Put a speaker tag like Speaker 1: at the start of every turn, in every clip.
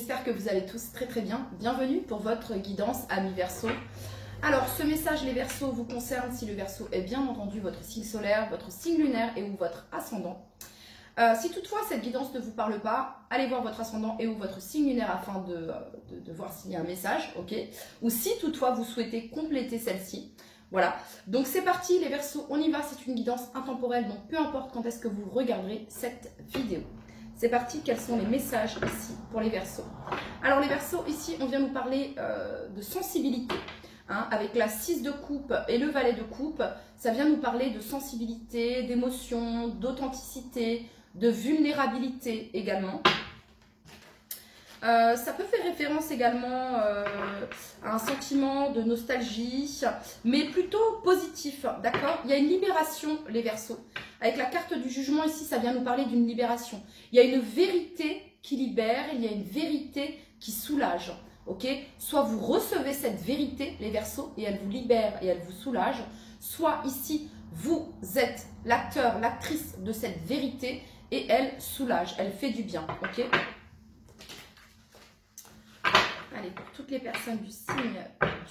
Speaker 1: j'espère que vous allez tous très très bien. Bienvenue pour votre guidance amis Verseau. Alors ce message les Verseaux vous concerne si le Verseau est bien entendu votre signe solaire, votre signe lunaire et ou votre ascendant. Si toutefois cette guidance ne vous parle pas, allez voir votre ascendant et ou votre signe lunaire afin de voir s'il y a un message, ok? Ou si toutefois vous souhaitez compléter celle-ci. Voilà, donc c'est parti les Verseaux, on y va, c'est une guidance intemporelle, donc peu importe quand est-ce que vous regarderez cette vidéo. C'est parti, quels sont les messages ici pour les Verseaux? Alors les Verseaux, ici on vient nous parler de sensibilité. Hein, avec la 6 de coupe et le valet de coupe, ça vient nous parler de sensibilité, d'émotion, d'authenticité, de vulnérabilité également. Ça peut faire référence également à un sentiment de nostalgie, mais plutôt positif, d'accord? Il y a une libération, les Verseaux. Avec la carte du jugement, ici, ça vient nous parler d'une libération. Il y a une vérité qui libère, il y a une vérité qui soulage, ok? Soit vous recevez cette vérité, les Verseaux, et elle vous libère et elle vous soulage, soit ici, vous êtes l'acteur, l'actrice de cette vérité et elle soulage, elle fait du bien, ok? Allez, pour toutes les personnes du signe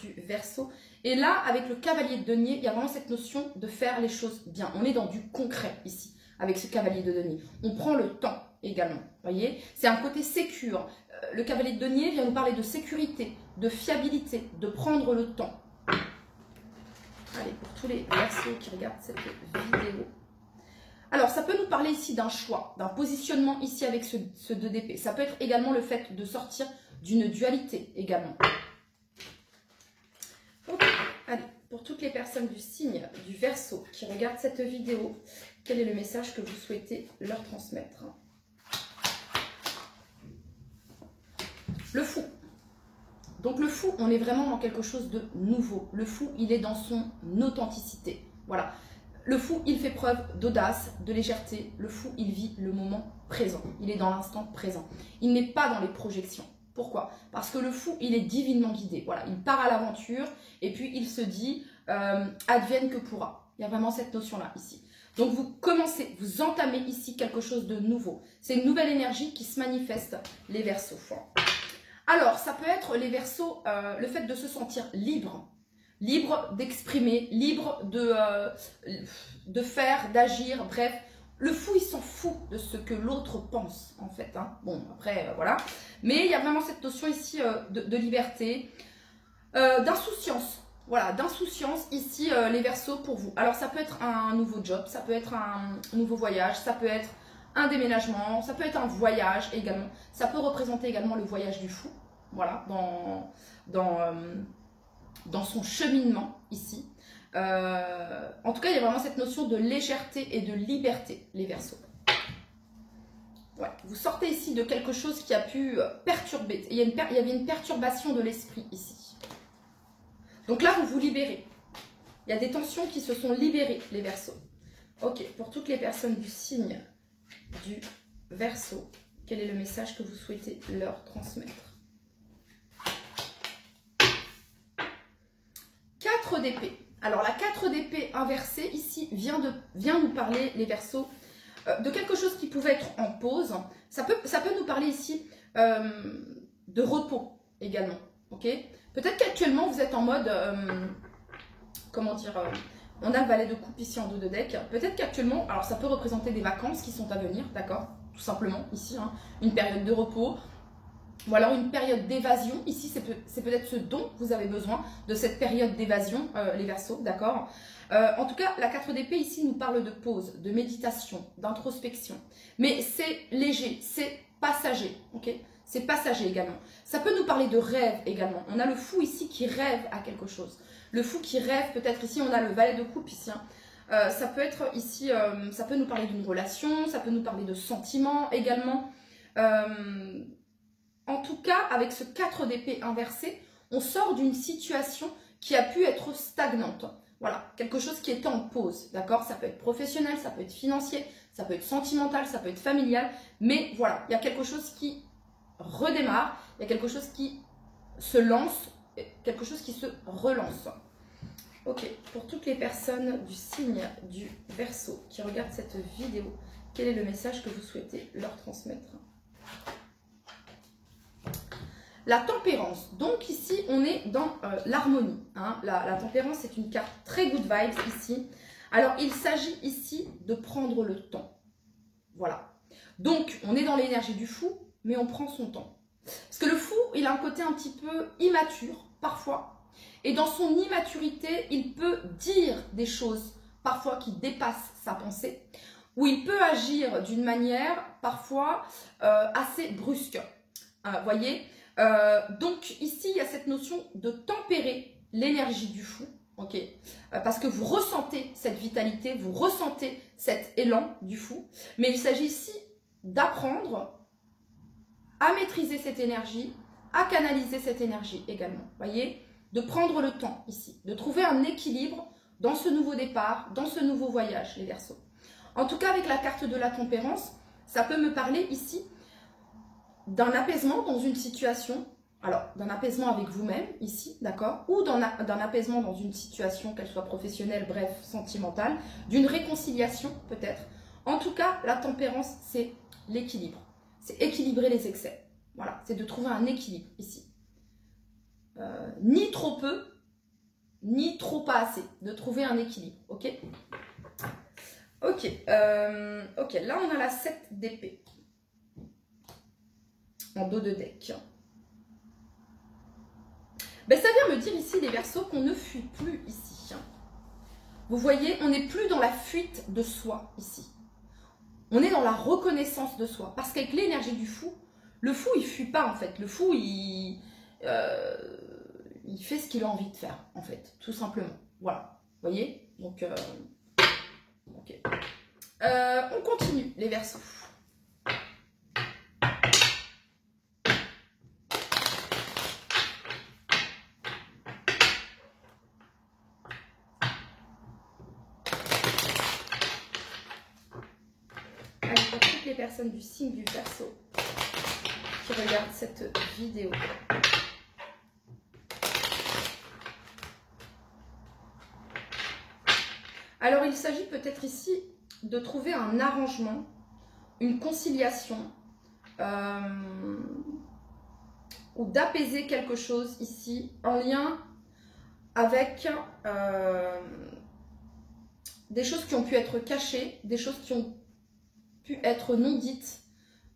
Speaker 1: du Verseau. Et là, avec le cavalier de denier, il y a vraiment cette notion de faire les choses bien. On est dans du concret ici, avec ce cavalier de denier. On prend le temps également, voyez. C'est un côté sécure. Le cavalier de denier vient nous parler de sécurité, de fiabilité, de prendre le temps. Allez, pour tous les Verseaux qui regardent cette vidéo. Alors, ça peut nous parler ici d'un choix, d'un positionnement ici avec ce 2 d'épée. Ça peut être également le fait de sortir d'une dualité également. Ok, allez, pour toutes les personnes du signe du Verseau qui regardent cette vidéo, quel est le message que vous souhaitez leur transmettre? Le fou. Donc le fou, on est vraiment dans quelque chose de nouveau. Le fou, il est dans son authenticité. Voilà. Le fou, il fait preuve d'audace, de légèreté. Le fou, il vit le moment présent. Il est dans l'instant présent. Il n'est pas dans les projections. Pourquoi? Parce que le fou, il est divinement guidé. Voilà, il part à l'aventure et puis il se dit advienne que pourra. Il y a vraiment cette notion-là ici. Donc vous commencez, vous entamez ici quelque chose de nouveau. C'est une nouvelle énergie qui se manifeste, les Verseaux. Alors, ça peut être les Verseaux, le fait de se sentir libre. Libre d'exprimer, libre de faire, d'agir, bref. Le fou, il s'en fout de ce que l'autre pense, en fait. Hein. Bon, après, voilà. Mais il y a vraiment cette notion ici de liberté, d'insouciance. Voilà, d'insouciance ici, les Verseaux pour vous. Alors, ça peut être un nouveau job, ça peut être un nouveau voyage, ça peut être un déménagement, ça peut être un voyage également. Ça peut représenter également le voyage du fou, voilà, dans son cheminement ici. En tout cas, il y a vraiment cette notion de légèreté et de liberté, les Verseaux. Ouais, vous sortez ici de quelque chose qui a pu perturber. Il y avait une perturbation de l'esprit ici. Donc là, vous vous libérez. Il y a des tensions qui se sont libérées, les Verseaux. Ok, pour toutes les personnes du signe du Verseau, quel est le message que vous souhaitez leur transmettre? 4 d'épée. Alors la 4 d'épée inversée ici vient nous parler, les Verseaux, de quelque chose qui pouvait être en pause. Ça peut nous parler ici de repos également. Ok, peut-être qu'actuellement vous êtes en mode, comment dire, on a le valet de coupe ici en dos de deck. Peut-être qu'actuellement, alors ça peut représenter des vacances qui sont à venir, d'accord? Tout simplement ici, hein, une période de repos. Ou alors une période d'évasion. Ici, c'est peut-être ce dont vous avez besoin, de cette période d'évasion, les Verseaux, d'accord? En tout cas, la 4 d'épée ici nous parle de pause, de méditation, d'introspection. Mais c'est léger, c'est passager, ok? C'est passager également. Ça peut nous parler de rêve également. On a le fou ici qui rêve à quelque chose. Le fou qui rêve, peut-être ici, on a le valet de coupe ici. Hein. Ça peut être ici, ça peut nous parler d'une relation, ça peut nous parler de sentiments également. En tout cas, avec ce 4 d'épée inversé, on sort d'une situation qui a pu être stagnante. Voilà, quelque chose qui était en pause, d'accord? Ça peut être professionnel, ça peut être financier, ça peut être sentimental, ça peut être familial. Mais voilà, il y a quelque chose qui redémarre, il y a quelque chose qui se lance, quelque chose qui se relance. Ok, pour toutes les personnes du signe du Verseau qui regardent cette vidéo, quel est le message que vous souhaitez leur transmettre? La tempérance. Donc ici, on est dans l'harmonie. Hein. La tempérance est une carte très good vibes ici. Alors, il s'agit ici de prendre le temps. Voilà. Donc, on est dans l'énergie du fou, mais on prend son temps. Parce que le fou, il a un côté un petit peu immature, parfois. Et dans son immaturité, il peut dire des choses, parfois, qui dépassent sa pensée. Ou il peut agir d'une manière, parfois, assez brusque. Voyez, donc, ici, il y a cette notion de tempérer l'énergie du fou. Ok, parce que vous ressentez cette vitalité, vous ressentez cet élan du fou. Mais il s'agit ici d'apprendre à maîtriser cette énergie, à canaliser cette énergie également. Voyez, de prendre le temps ici, de trouver un équilibre dans ce nouveau départ, dans ce nouveau voyage, les Verseaux. En tout cas, avec la carte de la tempérance, ça peut me parler ici d'un apaisement dans une situation. Alors, d'un apaisement avec vous-même, ici, d'accord, ou d'un apaisement dans une situation, qu'elle soit professionnelle, bref, sentimentale, d'une réconciliation, peut-être. En tout cas, la tempérance, c'est l'équilibre. C'est équilibrer les excès. Voilà, c'est de trouver un équilibre, ici. Ni trop peu, ni trop pas assez. De trouver un équilibre, ok? Ok, ok, là, on a la 7 d'épée. En dos de deck. Ben, ça vient me dire ici, les Verseaux, qu'on ne fuit plus ici. Vous voyez, on n'est plus dans la fuite de soi ici. On est dans la reconnaissance de soi. Parce qu'avec l'énergie du fou, le fou, il ne fuit pas en fait. Le fou, il fait ce qu'il a envie de faire, en fait, tout simplement. Voilà, vous voyez. Donc, ok. On continue, les Verseaux. Les personnes du signe du Verseau qui regardent cette vidéo. Alors, il s'agit peut-être ici de trouver un arrangement, une conciliation ou d'apaiser quelque chose ici en lien avec des choses qui ont pu être cachées, des choses qui ont pu être non dites,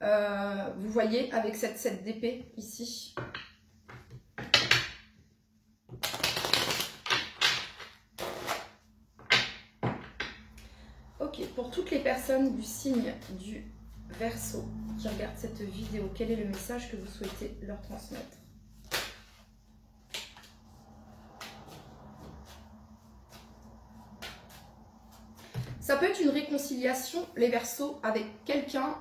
Speaker 1: vous voyez, avec cette 7 d'épée ici. Ok, pour toutes les personnes du signe du Verseau qui regardent cette vidéo, quel est le message que vous souhaitez leur transmettre? Ça peut être une réconciliation, les Verseaux, avec quelqu'un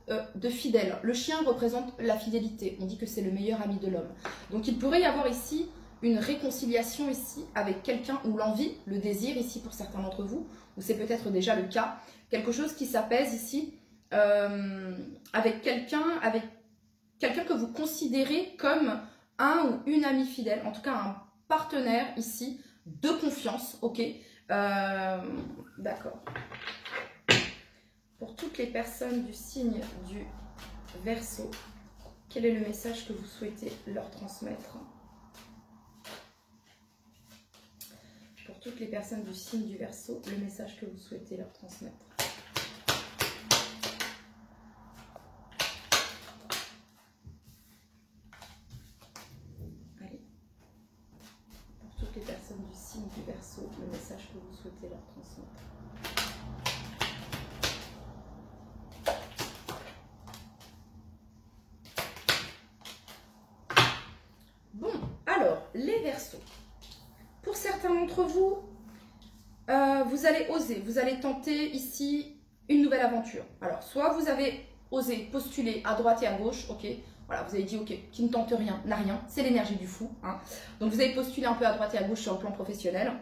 Speaker 1: de fidèle. Le chien représente la fidélité. On dit que c'est le meilleur ami de l'homme. Donc il pourrait y avoir ici une réconciliation ici avec quelqu'un, ou l'envie, le désir ici pour certains d'entre vous, ou c'est peut-être déjà le cas. Quelque chose qui s'apaise ici avec quelqu'un que vous considérez comme un ou une amie fidèle, en tout cas un partenaire ici de confiance, ok. D'accord. Pour toutes les personnes du signe du Verseau, quel est le message que vous souhaitez leur transmettre? Pour toutes les personnes du signe du Verseau, le message que vous souhaitez leur transmettre. Allez. Pour toutes les personnes du signe du Verseau, le message que vous souhaitez leur transmettre. Bon, alors, les Verseaux. Pour certains d'entre vous, vous allez oser, vous allez tenter ici une nouvelle aventure. Alors, soit vous avez osé postuler à droite et à gauche, ok. Voilà, vous avez dit, ok, qui ne tente rien, n'a rien. C'est l'énergie du fou. Hein. Donc, vous avez postulé un peu à droite et à gauche sur le plan professionnel.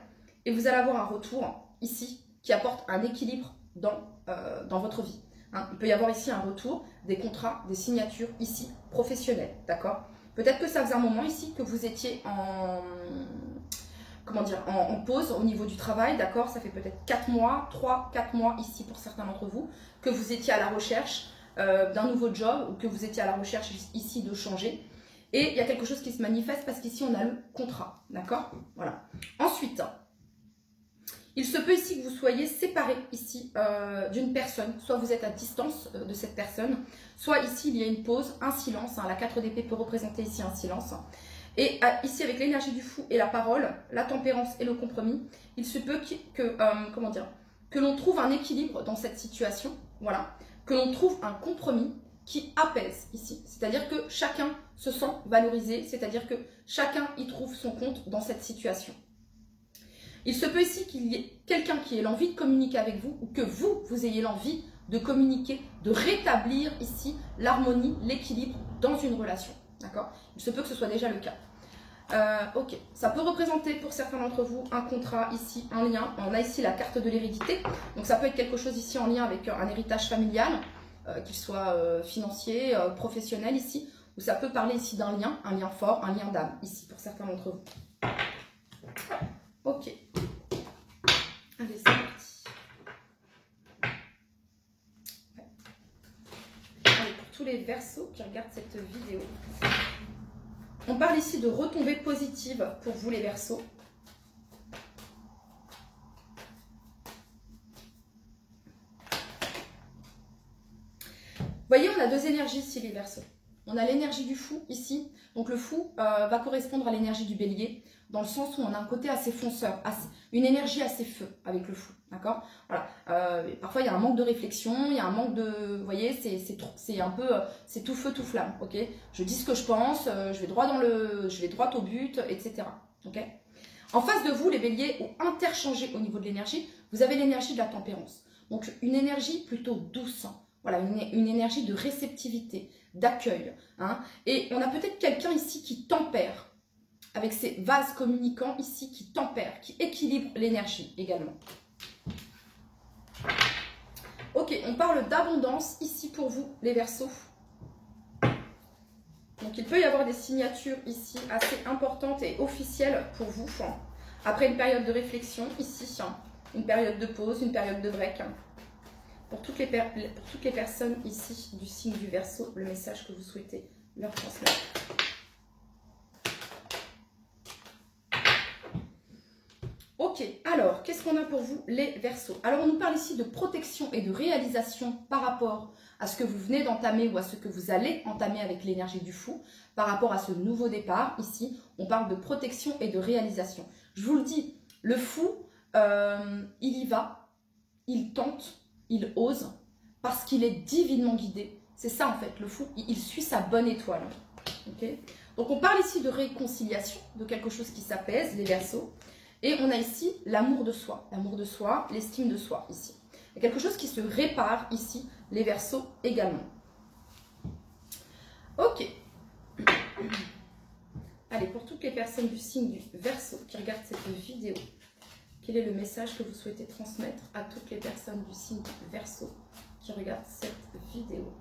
Speaker 1: Et vous allez avoir un retour ici qui apporte un équilibre dans votre vie. Hein. Il peut y avoir ici un retour des contrats, des signatures ici professionnelles. D'accord? Peut-être que ça faisait un moment ici que vous étiez en pause au niveau du travail. D'accord? Ça fait peut-être 4 mois, 3-4 mois ici pour certains d'entre vous, que vous étiez à la recherche d'un nouveau job ou que vous étiez à la recherche ici de changer. Et il y a quelque chose qui se manifeste parce qu'ici, on a le contrat. D'accord? Voilà. Ensuite, il se peut ici que vous soyez séparés ici d'une personne. Soit vous êtes à distance de cette personne, soit ici, il y a une pause, un silence. Hein. La 4 d'épée peut représenter ici un silence. Et ici, avec l'énergie du fou et la parole, la tempérance et le compromis, il se peut que l'on trouve un équilibre dans cette situation. Voilà. Que l'on trouve un compromis qui apaise ici. C'est-à-dire que chacun se sent valorisé, c'est-à-dire que chacun y trouve son compte dans cette situation. Il se peut ici qu'il y ait quelqu'un qui ait l'envie de communiquer avec vous ou que vous ayez l'envie de communiquer, de rétablir ici l'harmonie, l'équilibre dans une relation. D'accord? Il se peut que ce soit déjà le cas. Ok, ça peut représenter pour certains d'entre vous un contrat ici, un lien. On a ici la carte de l'hérédité. Donc ça peut être quelque chose ici en lien avec un héritage familial. Qu'il soit financier, professionnel ici, ou ça peut parler ici d'un lien, un lien fort, un lien d'âme, ici, pour certains d'entre vous. Ok. Allez, c'est parti. Ouais. Allez, pour tous les Verseaux qui regardent cette vidéo, on parle ici de retombées positives pour vous les Verseaux. Vous voyez, on a deux énergies ici, les Verseaux. On a l'énergie du fou ici. Donc le fou va correspondre à l'énergie du bélier, dans le sens où on a un côté assez fonceur, une énergie assez feu avec le fou. D'accord? Voilà. Parfois, il y a un manque de réflexion, il y a un manque de... Vous voyez, c'est un peu... c'est tout feu, tout flamme. Ok? Je dis ce que je pense, je vais droit au but, etc. Ok? En face de vous, les béliers, ont interchangé au niveau de l'énergie. Vous avez l'énergie de la tempérance. Donc, une énergie plutôt douce. Voilà, une énergie de réceptivité, d'accueil. Hein. Et on a peut-être quelqu'un ici qui tempère, avec ses vases communicants ici, qui tempère, qui équilibre l'énergie également. Ok, on parle d'abondance ici pour vous, les Verseaux. Donc il peut y avoir des signatures ici assez importantes et officielles pour vous. Après une période de réflexion ici, une période de pause, une période de break. Pour toutes les personnes ici du signe du Verseau, le message que vous souhaitez leur transmettre. Ok, alors, qu'est-ce qu'on a pour vous, les Verseaux? Alors, on nous parle ici de protection et de réalisation par rapport à ce que vous venez d'entamer ou à ce que vous allez entamer avec l'énergie du fou, par rapport à ce nouveau départ. Ici, on parle de protection et de réalisation. Je vous le dis, le fou, il y va, il tente, il ose parce qu'il est divinement guidé. C'est ça en fait, le fou, il suit sa bonne étoile. Okay? Donc on parle ici de réconciliation, de quelque chose qui s'apaise, les Verseaux. Et on a ici l'amour de soi, l'estime de soi ici. Il y a quelque chose qui se répare ici, les Verseaux également. Ok. Allez, pour toutes les personnes du signe du Verseau qui regardent cette vidéo, quel est le message que vous souhaitez transmettre à toutes les personnes du signe Verseau qui regardent cette vidéo?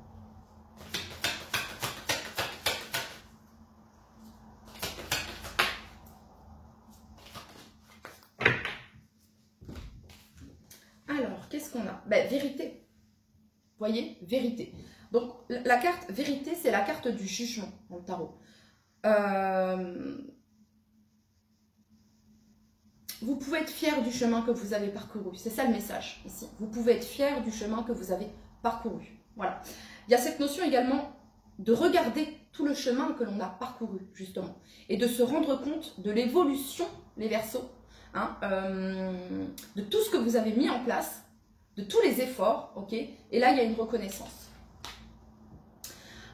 Speaker 1: Alors, qu'est-ce qu'on a? Ben, vérité. Vous voyez? Vérité. Donc, la carte vérité, c'est la carte du jugement dans le tarot. Vous pouvez être fier du chemin que vous avez parcouru. C'est ça le message ici. Vous pouvez être fier du chemin que vous avez parcouru. Voilà. Il y a cette notion également de regarder tout le chemin que l'on a parcouru, justement. Et de se rendre compte de l'évolution, les Verseaux, hein, de tout ce que vous avez mis en place, de tous les efforts, ok? Et là, il y a une reconnaissance.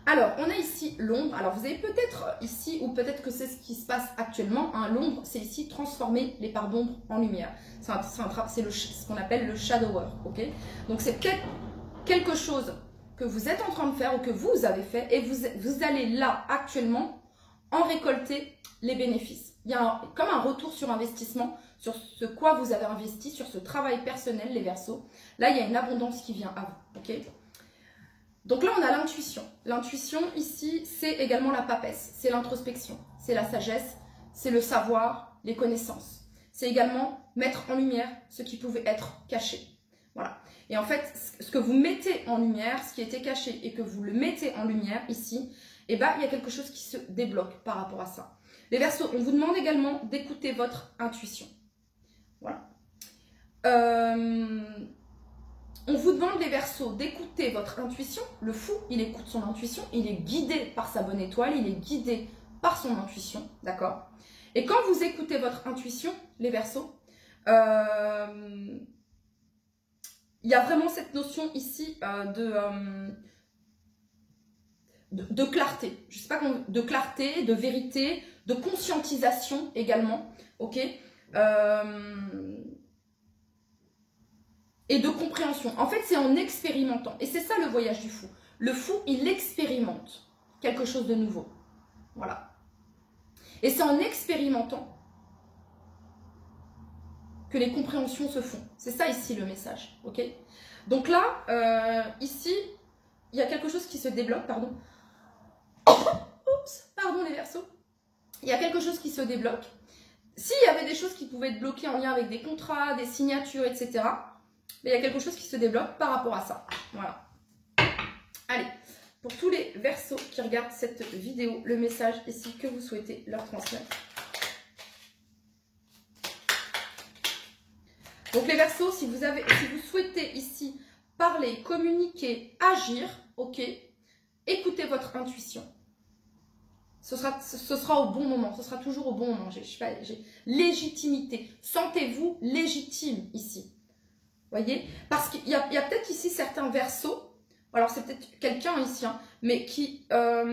Speaker 1: Alors, on a ici l'ombre. Alors, vous avez peut-être ici, ou peut-être que c'est ce qui se passe actuellement, hein, l'ombre, c'est ici transformer les parts d'ombre en lumière. C'est ce qu'on appelle le shadower, ok? Donc, c'est peut-être quelque chose que vous êtes en train de faire ou que vous avez fait et vous allez là, actuellement, en récolter les bénéfices. Il y a comme un retour sur investissement, sur ce quoi vous avez investi, sur ce travail personnel, les Verseaux. Là, il y a une abondance qui vient à vous, ok? Donc là, on a l'intuition. L'intuition, ici, c'est également la papesse, c'est l'introspection, c'est la sagesse, c'est le savoir, les connaissances. C'est également mettre en lumière ce qui pouvait être caché. Voilà. Et en fait, ce que vous mettez en lumière, ce qui était caché et que vous le mettez en lumière ici, et ben, il y a quelque chose qui se débloque par rapport à ça. Les Verseaux, on vous demande également d'écouter votre intuition. Voilà. On vous demande, les Verseaux, d'écouter votre intuition. Le fou, il écoute son intuition, il est guidé par sa bonne étoile, il est guidé par son intuition, d'accord? Et quand vous écoutez votre intuition, les Verseaux, il y a vraiment cette notion ici de clarté. Je sais pas comment, de clarté, de vérité, de conscientisation également, ok? Et de compréhension. En fait, c'est en expérimentant. Et c'est ça le voyage du fou. Le fou, il expérimente quelque chose de nouveau. Voilà. Et c'est en expérimentant que les compréhensions se font. C'est ça ici le message. Ok? Donc là, ici, il y a quelque chose qui se débloque. Pardon. Oups, pardon les Verseaux. Il y a quelque chose qui se débloque. S'il y avait des choses qui pouvaient être bloquées en lien avec des contrats, des signatures, etc., mais il y a quelque chose qui se débloque par rapport à ça. Voilà. Allez, pour tous les Verseaux qui regardent cette vidéo, le message ici que vous souhaitez leur transmettre. Donc les Verseaux, si vous souhaitez ici parler, communiquer, agir, ok, écoutez votre intuition. Ce sera au bon moment, ce sera toujours au bon moment. J'ai légitimité. Sentez-vous légitime ici. Voyez? Parce qu'il y a peut-être ici certains Verseaux, alors c'est peut-être quelqu'un ici, hein, mais qui a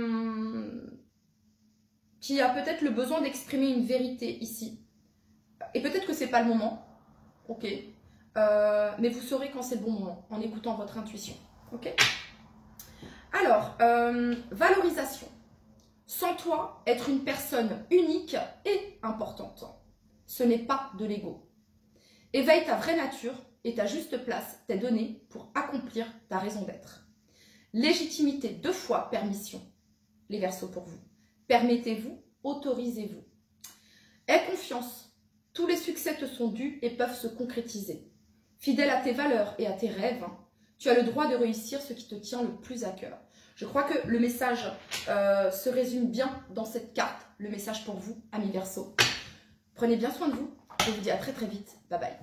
Speaker 1: peut-être le besoin d'exprimer une vérité ici. Et peut-être que c'est pas le moment, ok, mais vous saurez quand c'est le bon moment, en écoutant votre intuition, ok? Alors, valorisation. Sens-toi être une personne unique et importante. Ce n'est pas de l'ego. Éveille ta vraie nature et ta juste place t'est donnée pour accomplir ta raison d'être. Légitimité, 2 fois permission. Les Verseaux pour vous. Permettez-vous, autorisez-vous. Aie confiance. Tous les succès te sont dus et peuvent se concrétiser. Fidèle à tes valeurs et à tes rêves, tu as le droit de réussir ce qui te tient le plus à cœur. Je crois que le message se résume bien dans cette carte. Le message pour vous, amis Verseaux. Prenez bien soin de vous. Je vous dis à très très vite. Bye bye.